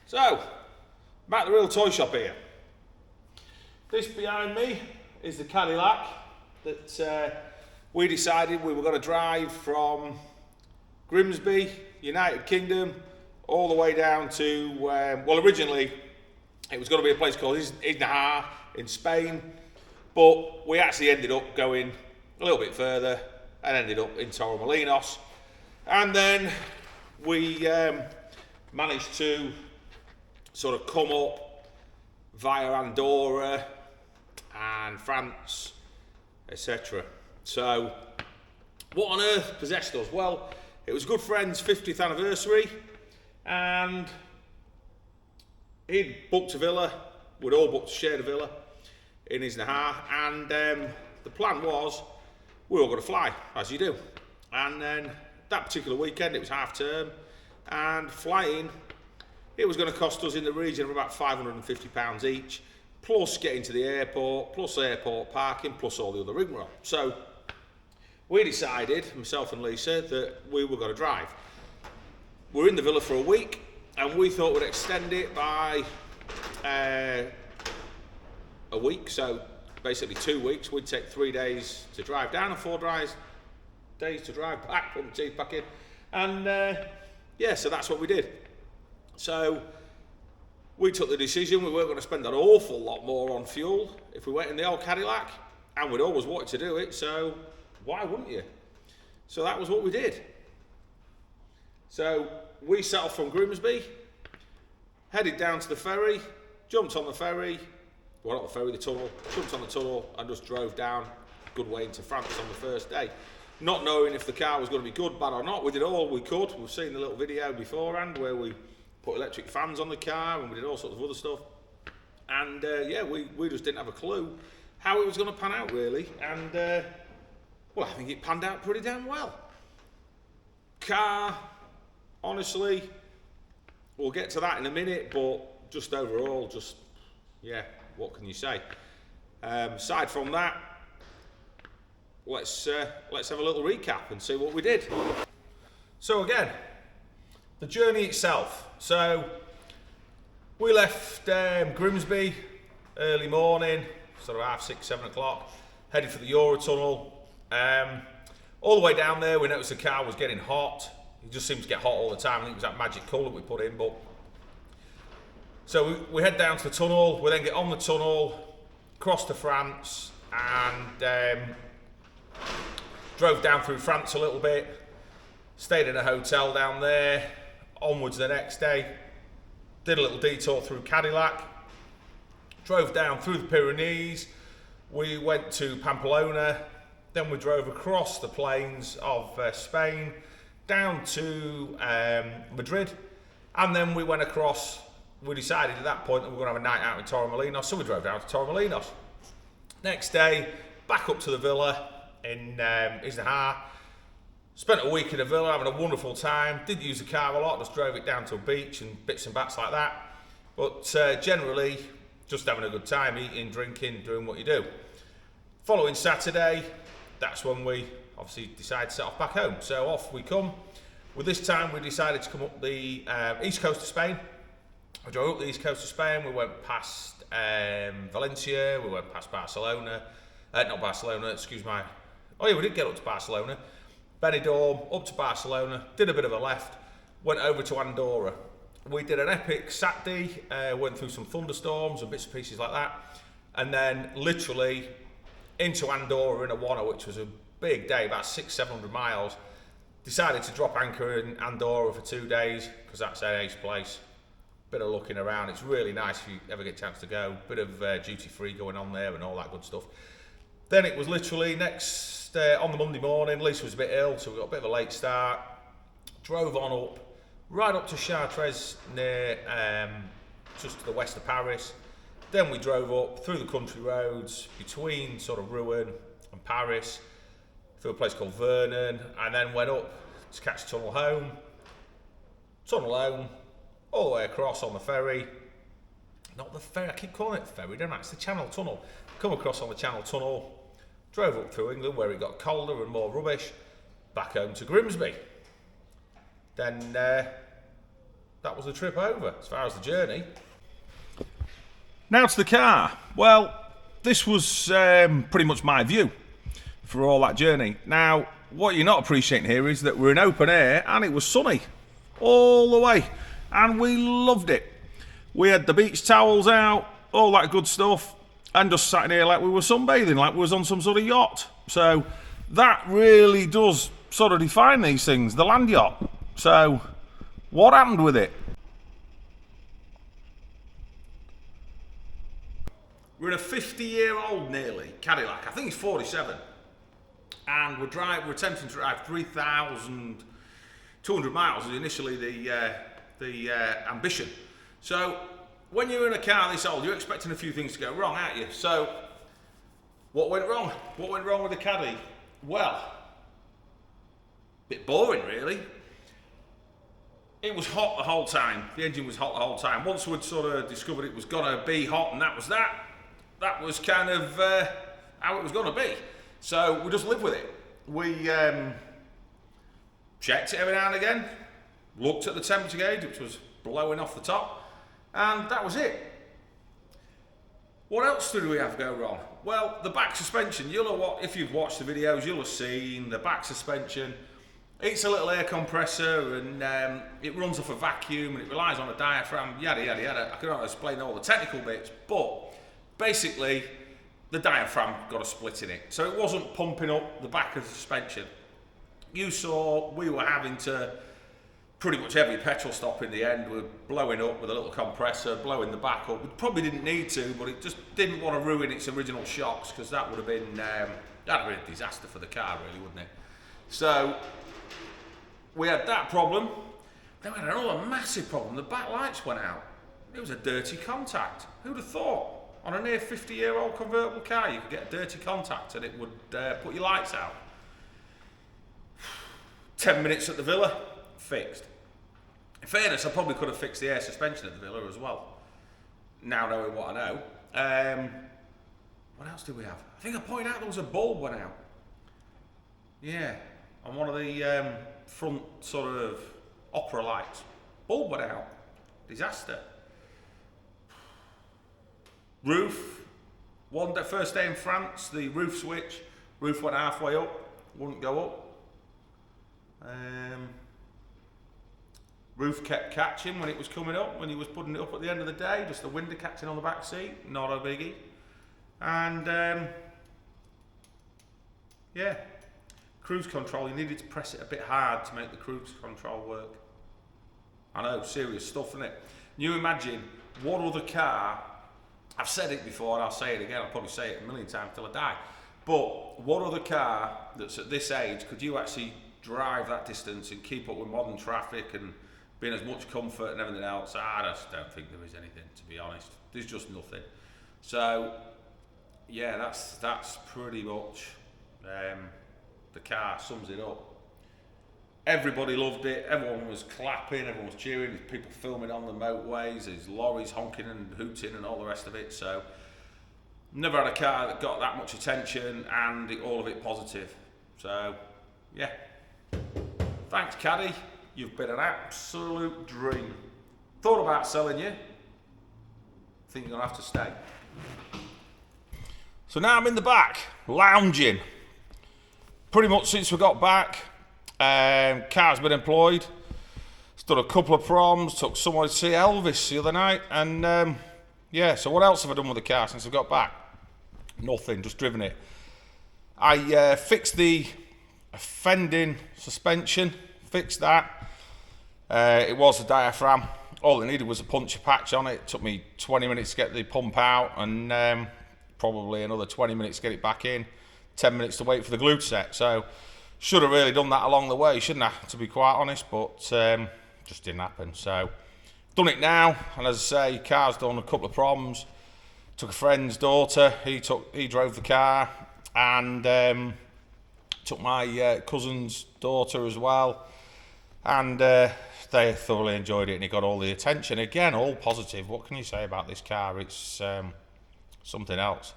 So, back at the real toy shop here. This behind me is the Cadillac that we decided we were going to drive from Grimsby, United Kingdom, all the way down to, well, originally it was going to be a place called Isnaha in Spain, but we actually ended up going a little bit further and ended up in Torremolinos. And then we managed to sort of come up via Andorra and France, etc. So, what on earth possessed us? Well, it was a good friend's 50th anniversary, and he'd booked a villa. We'd all booked to share the villa in Isnaha, and the plan was we were all going to fly, as you do. And then that particular weekend, it was half term, and flying, it was going to cost us in the region of about £550 each, plus getting to the airport, plus airport parking, plus all the other rigmarole. So we decided, myself and Lisa, that we were going to drive. We're in the villa for a week, and we thought we'd extend it by a week. So basically 2 weeks. We'd take 3 days to drive down and 4 days to drive back, put my teeth back in. And yeah, so that's what we did. So we took the decision we weren't going to spend an awful lot more on fuel if we went in the old Cadillac, and we'd always wanted to do it, so why wouldn't you? So that was what we did. So we set off from Grimsby, headed down to the ferry, jumped on the ferry, well, not the ferry, the tunnel, jumped on the tunnel and just drove down a good way into France on the first day. Not knowing if the car was going to be good, bad or not. We did all we could. We've seen the little video beforehand where we put electric fans on the car and we did all sorts of other stuff. And yeah, we just didn't have a clue how it was going to pan out, really. And well, I think it panned out pretty damn well. Car, honestly, we'll get to that in a minute, but just overall, just, yeah, what can you say? Aside from that, let's have a little recap and see what we did. So again, the journey itself. So we left Grimsby early morning, sort of 6:30, 7 o'clock, headed for the Eurotunnel. All the way down there, we noticed the car was getting hot. It just seemed to get hot all the time. I think it was that magic coolant we put in. But so we head down to the tunnel. We then get on the tunnel, cross to France, and drove down through France a little bit. Stayed in a hotel down there. Onwards the next day. Did a little detour through Cadillac. Drove down through the Pyrenees. We went to Pamplona. Then we drove across the plains of Spain down to Madrid, and then we went across. We decided at that point that we were going to have a night out in Torremolinos, so we drove down to Torremolinos. Next day, back up to the villa in Isnaha. Spent a week in the villa, having a wonderful time. Didn't use the car a lot, just drove it down to a beach and bits and bats like that. But generally, just having a good time, eating, drinking, doing what you do. Following Saturday, that's when we obviously decided to set off back home. So off we come. With this time, we decided to come up the east coast of Spain. We drove up the east coast of Spain. We went past Valencia. We went past Barcelona. Not Barcelona, excuse me. Oh yeah, we did get up to Barcelona. Benidorm, up to Barcelona. Did a bit of a left. Went over to Andorra. We did an epic Saturday. Went through some thunderstorms and bits and pieces like that. And then literally into Andorra in a wanna, which was a big day, about 600-700 miles. Decided to drop anchor in Andorra for 2 days because that's an ace place. Bit of looking around. It's really nice if you ever get a chance to go. Bit of duty free going on there and all that good stuff. Then it was literally next on the Monday morning. Lisa was a bit ill, so we got a bit of a late start. Drove on up, right up to Chartres, near just to the west of Paris. Then we drove up through the country roads between sort of Rouen and Paris, through a place called Vernon, and then went up to catch the tunnel home, all the way across on the ferry. Not the ferry, I keep calling it the ferry, don't I? It's the Channel Tunnel. Come across on the Channel Tunnel, drove up through England where it got colder and more rubbish, back home to Grimsby. Then that was the trip over, as far as the journey. Now to the car. Well, this was pretty much my view for all that journey. Now, what you're not appreciating here is that we're in open air and it was sunny all the way, and we loved it. We had the beach towels out, all that good stuff, and just sat in here like we were sunbathing, like we was on some sort of yacht. So that really does sort of define these things, the land yacht. So what happened with it? We're in a 50-year-old nearly Cadillac. I think it's 47. And we're attempting to drive 3,200 miles is initially the ambition. So when you're in a car this old, you're expecting a few things to go wrong, aren't you? So what went wrong? What went wrong with the Caddy? Well, a bit boring really. It was hot the whole time. The engine was hot the whole time. Once we'd sort of discovered it was gonna be hot, and that was that. That was kind of how it was gonna be. So we just lived with it. We checked it every now and again, looked at the temperature gauge, which was blowing off the top, and that was it. What else did we have go wrong? Well, the back suspension. If you've watched the videos, you'll have seen the back suspension. It's a little air compressor, and it runs off a vacuum, and it relies on a diaphragm, yada yada yada. I can't explain all the technical bits, but basically the diaphragm got a split in it, so it wasn't pumping up the back of the suspension. You saw we were having to pretty much every petrol stop in the end, we're blowing up with a little compressor, blowing the back up. We probably didn't need to, but it just didn't want to ruin its original shocks, because that would have been a disaster for the car, really, wouldn't it? So we had that problem. Then we had another massive problem. The back lights went out. It was a dirty contact. Who'd have thought? On a near 50-year-old convertible car, you could get a dirty contact and it would put your lights out. 10 minutes at the villa, fixed. In fairness, I probably could have fixed the air suspension at the villa as well, now knowing what I know. What else did we have? I think I pointed out there was a bulb went out. Yeah, on one of the front sort of opera lights. Bulb went out. Disaster. Roof. First day in France, the roof switch. Roof went halfway up, wouldn't go up. Roof kept catching when it was coming up, when he was putting it up at the end of the day, just the window catching on the back seat, not a biggie. And yeah, cruise control, you needed to press it a bit hard to make the cruise control work. I know, serious stuff, isn't it? You imagine what other car, I've said it before and I'll say it again, I'll probably say it a million times till I die, but what other car that's at this age could you actually drive that distance and keep up with modern traffic and be in as much comfort and everything else? I just don't think there is anything, to be honest. There's just nothing. So yeah, that's pretty much the car sums it up. Everybody loved it, everyone was clapping, everyone was cheering, there's people filming on the motorways, there's lorries honking and hooting and all the rest of it. So never had a car that got that much attention and all of it positive. So yeah, thanks Caddy, you've been an absolute dream. Thought about selling you, think you're gonna have to stay. So now I'm in the back, lounging. Pretty much since we got back, car's been employed. Done a couple of proms, took someone to see Elvis the other night, and yeah, so what else have I done with the car since I got back? Nothing, just driven it. I fixed the fending suspension, fixed that. It was a diaphragm. All it needed was a puncture patch on it. It took me 20 minutes to get the pump out, and probably another 20 minutes to get it back in. 10 minutes to wait for the glue to set. So should have really done that along the way, shouldn't I, to be quite honest, but just didn't happen. So done it now, and as I say, car's done a couple of proms. Took a friend's daughter, he drove the car, and took my cousin's daughter as well, and they thoroughly enjoyed it, and it got all the attention. Again, all positive. What can you say about this car? It's something else.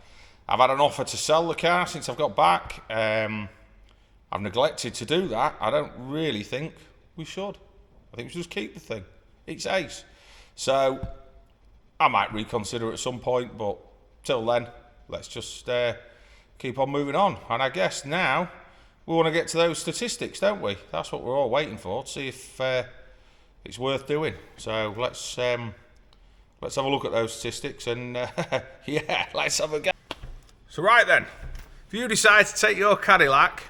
I've had an offer to sell the car since I've got back. I've neglected to do that. I don't really think we should. I think we should just keep the thing. it's ace. So I might reconsider at some point, but till then, let's just keep on moving on. And I guess now we want to get to those statistics, don't we? That's what we're all waiting for, to see if it's worth doing. So let's have a look at those statistics and yeah, let's have a go. So right then, if you decide to take your Cadillac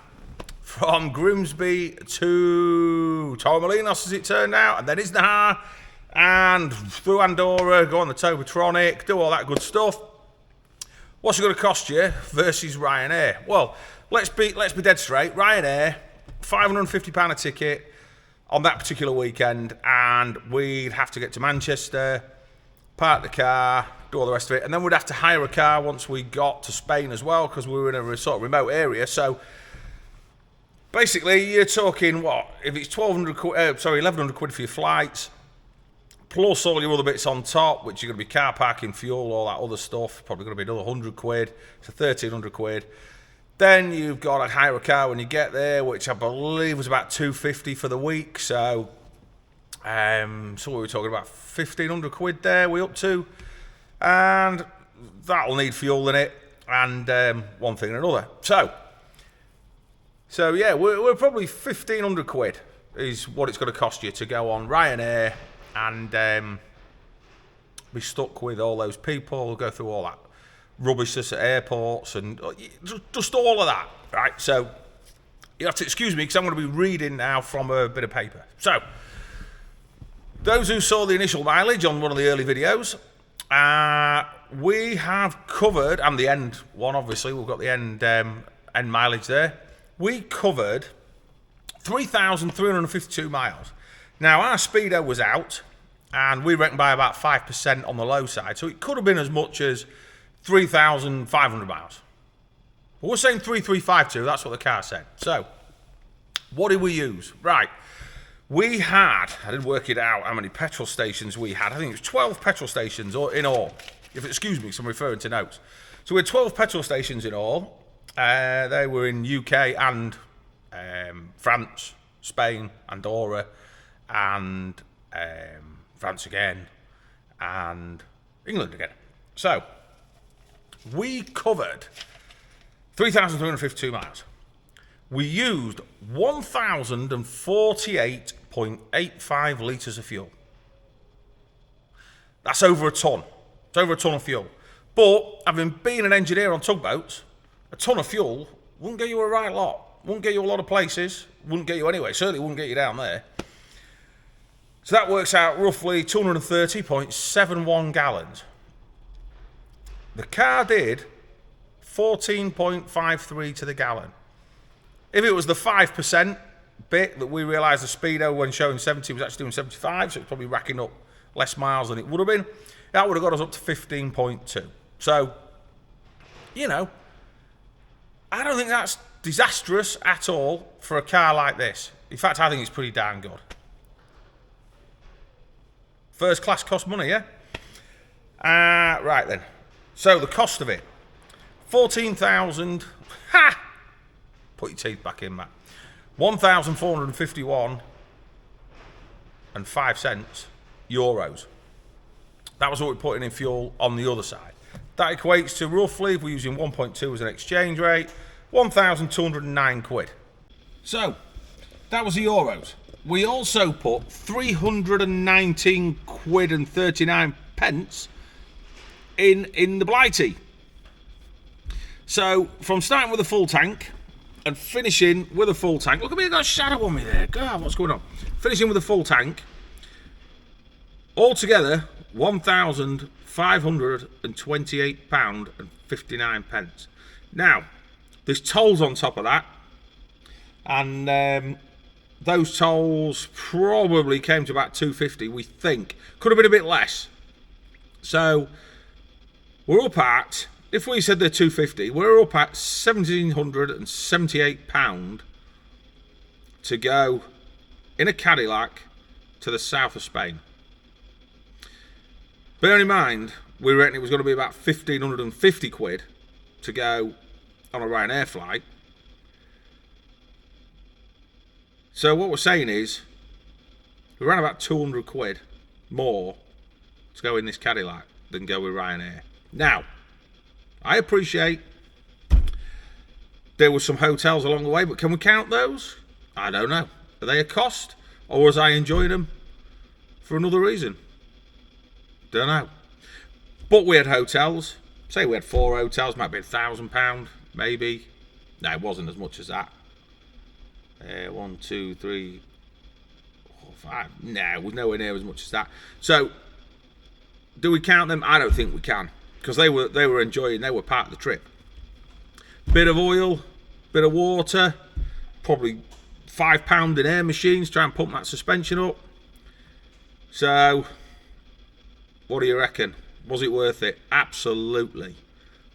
from Grimsby to Torremolinos, as it turned out, and then Isnahar, and through Andorra, go on the Tobatronic, do all that good stuff, what's it going to cost you versus Ryanair? Well, let's be dead straight. Ryanair, £550 a ticket on that particular weekend, and we'd have to get to Manchester, park the car, do all the rest of it, and then we'd have to hire a car once we got to Spain as well, because we were in a sort of remote area. So basically, you're talking what? If it's 1,100 quid for your flights, plus all your other bits on top, which are going to be car parking, fuel, all that other stuff, probably going to be another 100 quid, so 1,300 quid. Then you've got to hire a car when you get there, which I believe was about 250 for the week. So what were we talking about? 1,500 quid there we're up to. And that'll need fuel in it, and one thing and another. So yeah, we're probably 1,500 quid is what it's going to cost you to go on Ryanair and be stuck with all those people, go through all that rubbish that's at airports and just all of that, right? So you have to excuse me because I'm going to be reading now from a bit of paper. So those who saw the initial mileage on one of the early videos, we have covered, and the end one obviously, we've got the end mileage there. We covered 3,352 miles. Now, our speedo was out, and we reckon by about 5% on the low side, so it could have been as much as 3,500 miles. But we're saying 3,352, that's what the car said. So, what did we use? Right, we had, I didn't work it out how many petrol stations we had. I think it was 12 petrol stations in all. Excuse me, because I'm referring to notes. So we had 12 petrol stations in all. They were in UK and France, Spain, Andorra, and France again, and England again. So we covered 3,352 miles. We used 1,048.85 litres of fuel. That's over a tonne. It's over a tonne of fuel. But having been an engineer on tugboats, a tonne of fuel wouldn't get you a right lot. Wouldn't get you a lot of places. Wouldn't get you anyway. Certainly wouldn't get you down there. So that works out roughly 230.71 gallons. The car did 14.53 to the gallon. If it was the 5% bit that we realised the speedo when showing 70 was actually doing 75, so it's probably racking up less miles than it would have been, that would have got us up to 15.2. So, you know, I don't think that's disastrous at all for a car like this. In fact, I think it's pretty darn good. First class cost money, yeah? Right then. So the cost of it, 14,000, put your teeth back in, Matt. 1,451 and 5 cents euros. That was what we're putting in fuel on the other side. That equates to roughly, if we're using 1.2 as an exchange rate, 1,209 quid. So, that was the euros. We also put 319 quid and 39 pence in the Blighty. So, from starting with a full tank and finishing with a full tank, look at me, I've got a shadow on me there. God, what's going on? Finishing with a full tank, altogether, £1,528.59. Now, there's tolls on top of that, and those tolls probably came to about 250, we think. Could have been a bit less. So, we're up at, if we said they're 250, we're up at £1,778 to go in a Cadillac to the south of Spain. Bear in mind, we reckon it was going to be about 1,550 quid to go on a Ryanair flight. So what we're saying is, we ran about 200 quid more to go in this Cadillac than go with Ryanair. Now, I appreciate there were some hotels along the way, but can we count those? I don't know. Are they a cost, or was I enjoying them for another reason? Don't know. But we had hotels. Say we had 4 hotels, might be £1,000, maybe. No, it wasn't as much as that. 1, 2, 3, 4, 5. No, it was nowhere near as much as that. So, do we count them? I don't think we can, because they were enjoying. They were part of the trip. Bit of oil, bit of water, probably £5 in air machines, try and pump that suspension up. So, what do you reckon? Was it worth it? Absolutely.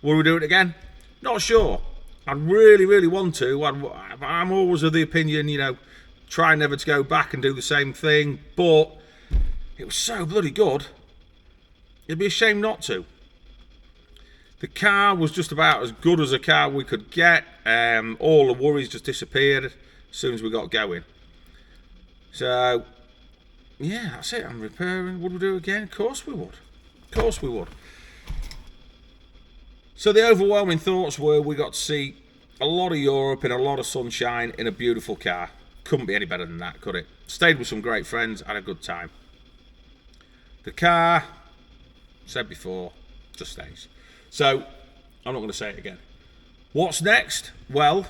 Will we do it again? Not sure. I really, really want to. I'm always of the opinion, you know, try never to go back and do the same thing. But it was so bloody good. It'd be a shame not to. The car was just about as good as a car we could get. All the worries just disappeared as soon as we got going. So, yeah, that's it. I'm repairing. Would we do it again? Of course we would. Of course we would. So the overwhelming thoughts were we got to see a lot of Europe in a lot of sunshine in a beautiful car. Couldn't be any better than that, could it? Stayed with some great friends, had a good time. The car, said before, just stays. So, I'm not going to say it again. What's next? Well,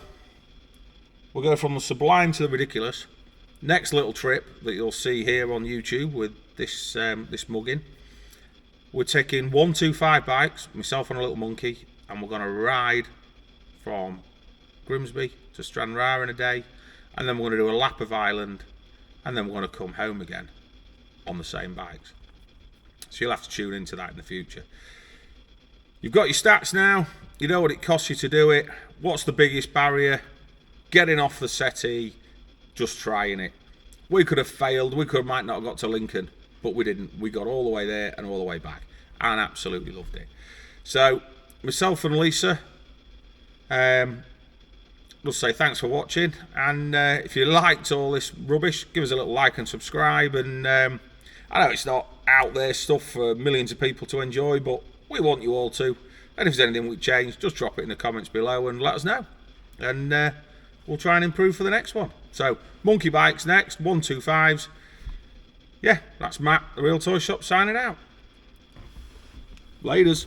we'll go from the sublime to the ridiculous. Next little trip that you'll see here on YouTube with this mugging. We're taking 125 bikes, myself and a little monkey, and we're going to ride from Grimsby to Stranraer in a day, and then we're going to do a lap of Ireland, and then we're going to come home again on the same bikes. So you'll have to tune into that in the future. You've got your stats now. You know what it costs you to do it. What's the biggest barrier? Getting off the settee, just trying it. We could have failed. We might not have got to Lincoln, but we didn't. We got all the way there and all the way back, and absolutely loved it. So, myself and Lisa, we'll say thanks for watching. And if you liked all this rubbish, give us a little like and subscribe. And I know it's not out there stuff for millions of people to enjoy, but we want you all to. And if there's anything we change, just drop it in the comments below and let us know. And we'll try and improve for the next one. So, monkey bikes next, 125s. Yeah, that's Matt, the Real Toy Shop, signing out. Laters.